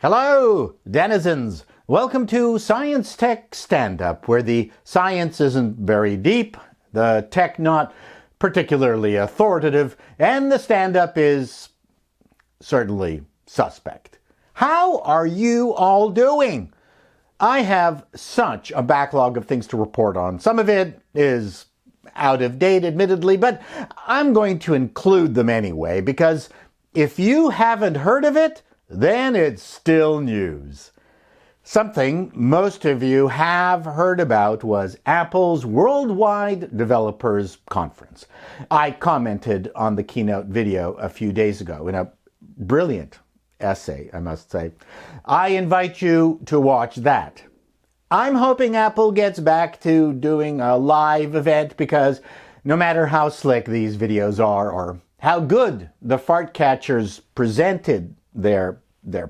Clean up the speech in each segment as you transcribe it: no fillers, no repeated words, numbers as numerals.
Hello, denizens. Welcome to Science Tech Stand-Up, where the science isn't very deep, the tech not particularly authoritative, and the stand-up is certainly suspect. How are you all doing? I have such a backlog of things to report on. Some of it is out of date, admittedly, but I'm going to include them anyway, because if you haven't heard of it, then it's still news. Something most of you have heard about was Apple's Worldwide Developers Conference. I commented on the keynote video a few days ago in a brilliant essay, I must say. I invite you to watch that. I'm hoping Apple gets back to doing a live event because no matter how slick these videos are or how good the fart catchers presented their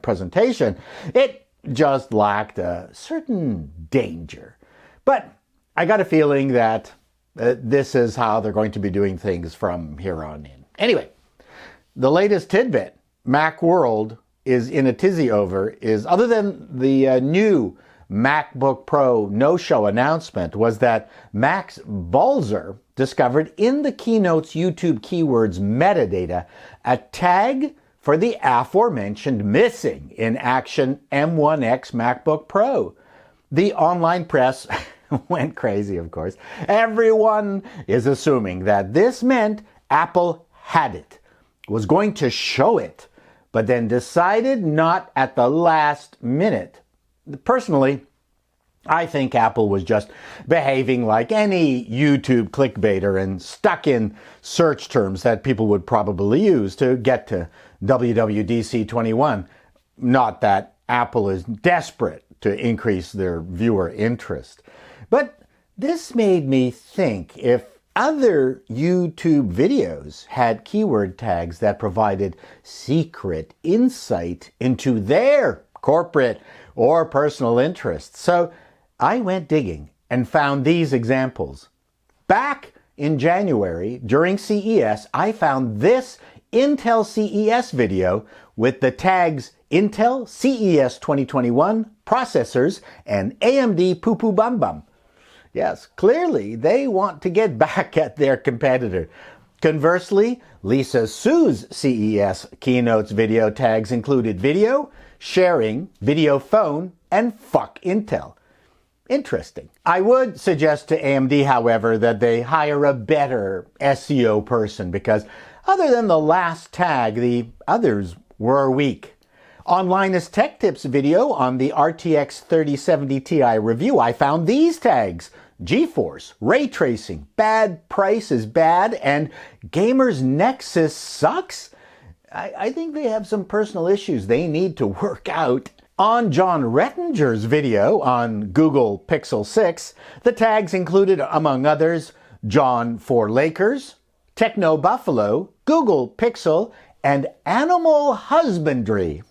presentation, it just lacked a certain danger. But I got a feeling that this is how they're going to be doing things from here on in. Anyway, the latest tidbit Macworld is in a tizzy over is, other than the new MacBook Pro no-show announcement, was that Max Balzer discovered in the keynote's YouTube keywords metadata a tag for the aforementioned missing in action m1x MacBook Pro. The online press went crazy, of course. Everyone is assuming that this meant Apple had it, was going to show it, but then decided not at the last minute. Personally, I think Apple was just behaving like any YouTube clickbaiter and stuck in search terms that people would probably use to get to WWDC21. Not that Apple is desperate to increase their viewer interest. But this made me think, if other YouTube videos had keyword tags that provided secret insight into their corporate or personal interests. So I went digging and found these examples. Back in January, during CES, I found this Intel CES video with the tags Intel CES 2021 processors and AMD Poo Poo Bum Bum. Yes, clearly they want to get back at their competitor. Conversely, Lisa Su's CES keynotes video tags included video, sharing, video phone, and fuck Intel. Interesting. I would suggest to AMD, however, that they hire a better SEO person, because other than the last tag, the others were weak. On Linus Tech Tips video on the RTX 3070 Ti review, I found these tags: GeForce, ray tracing, bad price is bad, and Gamers Nexus sucks. I think they have some personal issues they need to work out. On John Rettinger's video on Google Pixel 6, the tags included, among others, John for Lakers, Techno Buffalo, Google Pixel, and Animal Husbandry.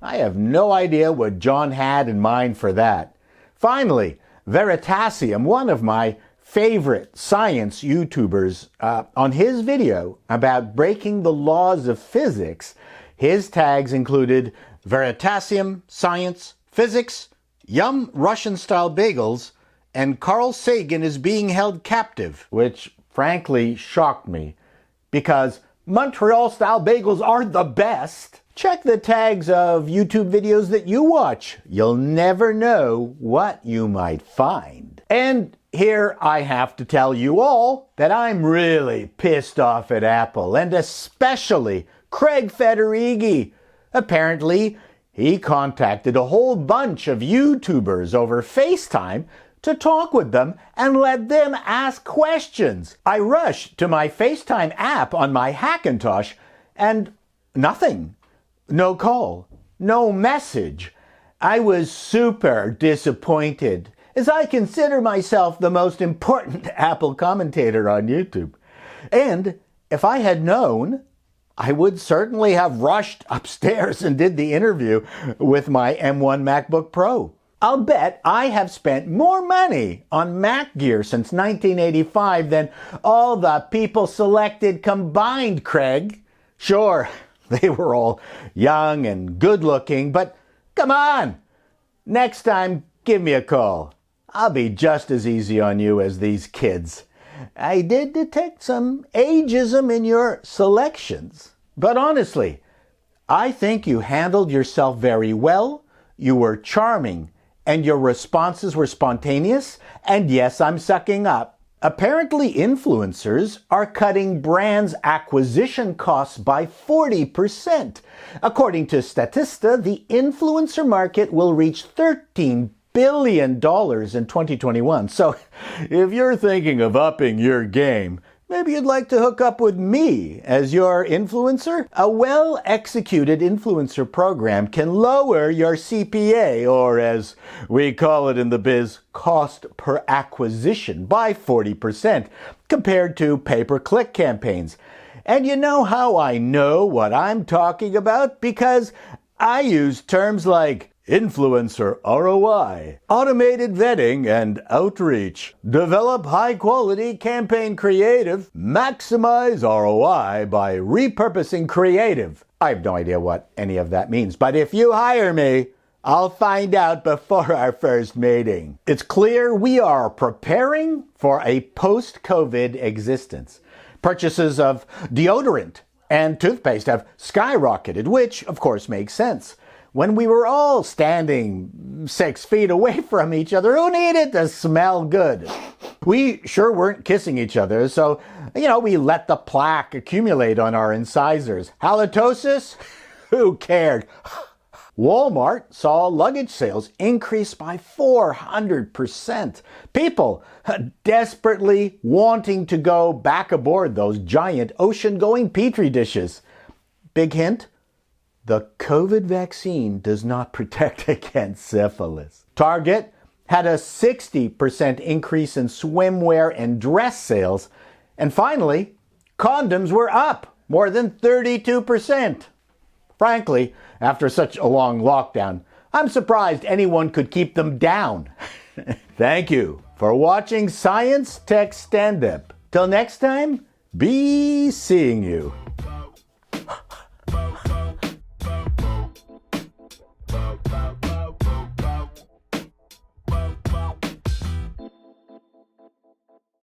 I have no idea what John had in mind for that. Finally, Veritasium, one of my favorite science YouTubers, on his video about breaking the laws of physics, his tags included Veritasium, Science, Physics, Yum Russian-style bagels, and Carl Sagan is being held captive, which frankly shocked me, because Montreal-style bagels are the best. Check the tags of YouTube videos that you watch. You'll never know what you might find. And here I have to tell you all that I'm really pissed off at Apple, and especially Craig Federighi. Apparently, he contacted a whole bunch of YouTubers over FaceTime to talk with them and let them ask questions. I rushed to my FaceTime app on my Hackintosh and nothing. No call. No message. I was super disappointed, as I consider myself the most important Apple commentator on YouTube. And if I had known, I would certainly have rushed upstairs and did the interview with my M1 MacBook Pro. I'll bet I have spent more money on Mac gear since 1985 than all the people selected combined, Craig. Sure, They were all young and good looking, but come on! Next time, give me a call. I'll be just as easy on you as these kids. I did detect some ageism in your selections, but honestly, I think you handled yourself very well, you were charming, and your responses were spontaneous, and yes, I'm sucking up. Apparently, influencers are cutting brands' acquisition costs by 40%. According to Statista, the influencer market will reach $13 billion in 2021. So, if you're thinking of upping your game, maybe you'd like to hook up with me as your influencer? A well-executed influencer program can lower your CPA, or as we call it in the biz, cost per acquisition, by 40% compared to pay-per-click campaigns. And you know how I know what I'm talking about? Because I use terms like influencer ROI, automated vetting and outreach, develop high-quality campaign creative, maximize ROI by repurposing creative. I have no idea what any of that means, but if you hire me, I'll find out before our first meeting. It's clear we are preparing for a post-COVID existence. Purchases of deodorant and toothpaste have skyrocketed, which of course makes sense. When we were all standing 6 feet away from each other, who needed to smell good? We sure weren't kissing each other, so, we let the plaque accumulate on our incisors. Halitosis? Who cared? Walmart saw luggage sales increase by 400%. People desperately wanting to go back aboard those giant ocean-going Petri dishes. Big hint? The COVID vaccine does not protect against syphilis. Target had a 60% increase in swimwear and dress sales. And finally, condoms were up more than 32%. Frankly, after such a long lockdown, I'm surprised anyone could keep them down. Thank you for watching Science Tech Stand Up. Till next time, be seeing you.